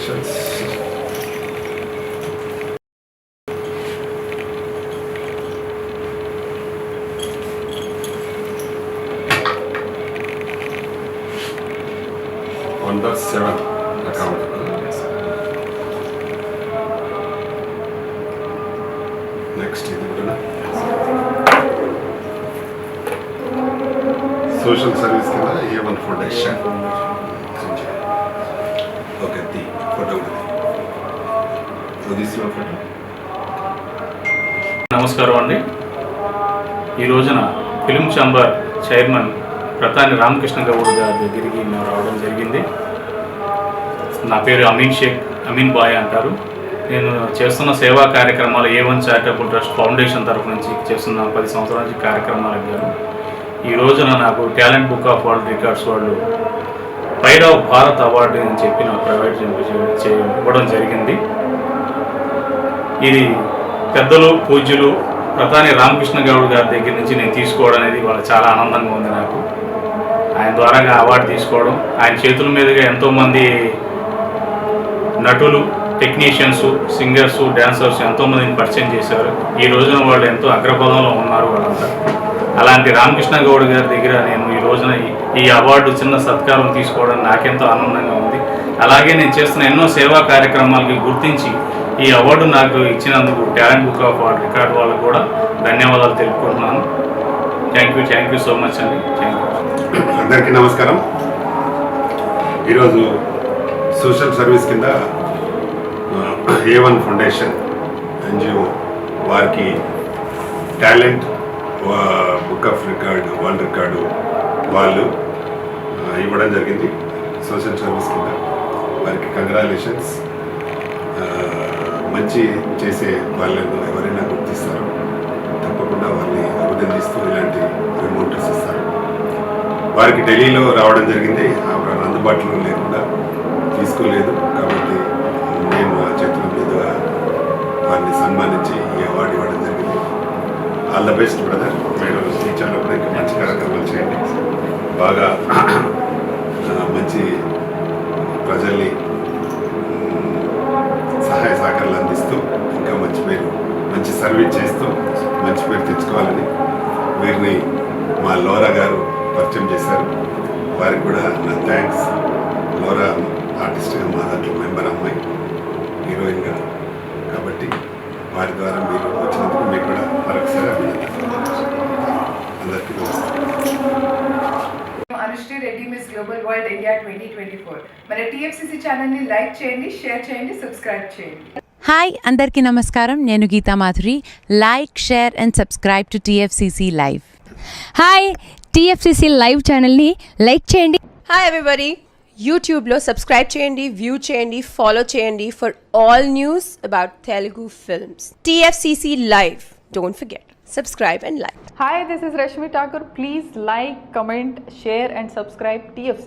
Congratulations. Under 7 account. Next ఇది కూడా social service కింద A1 foundation. Okay, the photo photo. నమస్కారం అండి. ఈ రోజున film chamber chairman Pratani Ramakrishna Goud గారి దగ్గరికి మేము రావడం జరిగింది. నా పేరు అమీన్ బాయ్ అంటారు. నేను చేస్తున్న సేవా కార్యక్రమాలు A1 చారిటబుల్ ట్రస్ట్ ఫౌండేషన్ తరఫు నుంచి చేస్తున్న 10 సంవత్సరాల నుంచి కార్యక్రమాలు గారు. ఈ రోజున నాకు talent book of world records వాళ్ళు ప్రైడ్ ఆఫ్ భారత్ అవార్డు అని చెప్పి నాకు ప్రైవేట్ ఇవ్వడం జరిగింది. ఇది పెద్దలు పూజ్యులు ప్రతాని రామకృష్ణ గౌడ్ గారి దగ్గర నుంచి నేను తీసుకోవడం అనేది వాళ్ళ చాలా ఆనందంగా ఉంది. నాకు ఆయన ద్వారాగా అవార్డు తీసుకోవడం, ఆయన చేతుల మీదుగా ఎంతోమంది నటులు, టెక్నీషియన్స్, సింగర్స్, డ్యాన్సర్స్ ఎంతోమందిని పరిచయం చేశారు. ఈ రోజున వాళ్ళు ఎంతో అగ్రపదంలో ఉన్నారు వాళ్ళంతా. అలాంటి రామకృష్ణ గౌడ్ గారి దగ్గర నేను ఈ రోజున ఈ అవార్డు చిన్న సత్కారం తీసుకోవడం నాకెంతో ఆనందంగా ఉంది. అలాగే నేను చేస్తున్న ఎన్నో సేవా కార్యక్రమాలకి గుర్తించి ఈ అవార్డు నాకు ఇచ్చినందుకు talent book of world record వాళ్ళకు కూడా ధన్యవాదాలు తెలుపుకుంటున్నాను. థ్యాంక్ యూ సో మచ్ అండి. అందరికీ నమస్కారం. ఈరోజు సోషల్ సర్వీస్ కింద A1 ఫౌండేషన్ NGO వారికి talent book of record world record వాళ్ళు ఇవ్వడం జరిగింది. సోషల్ సర్వీస్ కింద వారికి కంగ్రాచులేషన్స్. మంచి చేసే వాళ్ళను ఎవరైనా గుర్తిస్తారు, తప్పకుండా వాళ్ళని అభినందిస్తూ ఇలాంటి రిమోటర్స్ ఇస్తారు. వారికి ఢిల్లీలో రావడం జరిగింది, అందుబాటులో లేకుండా తీసుకోలేదు. కాబట్టి నేను ఆ చేతుల మీదుగా వారిని సన్మానించి ఈ అవార్డు ఇవ్వడం జరిగింది. All the best brother. మీరు టీచర్లో కూడా ఇంకా మంచి కార్యక్రమాలు చేయండి. బాగా మంచి ప్రజల్ని సహాయ సహకారాలు అందిస్తూ ఇంకా మంచి సర్వీస్ చేస్తూ మంచి పేరు తెచ్చుకోవాలని వీరిని మా లోరా గారు పరిచయం చేశారు. వారికి కూడా నా థ్యాంక్స్. లోరా ఆర్టిస్ట్గా మా దాంట్లో మెంబర్ అమ్మాయి, హీరోయిన్గా. కాబట్టి వారి ద్వారా మీరు వచ్చినందుకు మీకు కూడా మరొకసారి అభినందనలు. అందరికీ నమస్కారం. Anusri Reddy miss global world India 2024. మన TFCC ఛానల్ని లైక్ చేయండి, షేర్ చేయండి, సబ్స్క్రైబ్ చేయండి. హాయ్, అందరికీ నమస్కారం. నేను Geetha Madhuri. Like, share and subscribe to TFCC live. Hi, TFCC live ఛానల్ని లైక్ చేయండి. హాయ్ ఎవ్రీబడి, యూట్యూబ్లో సబ్స్క్రైబ్ చేయండి, వ్యూ చేయండి, ఫాలో చేయండి for all news about Telugu films. TFCC live, don't forget, subscribe and like. Hi, this is Rashmi Thakur. Please like, comment, share and subscribe TFCC.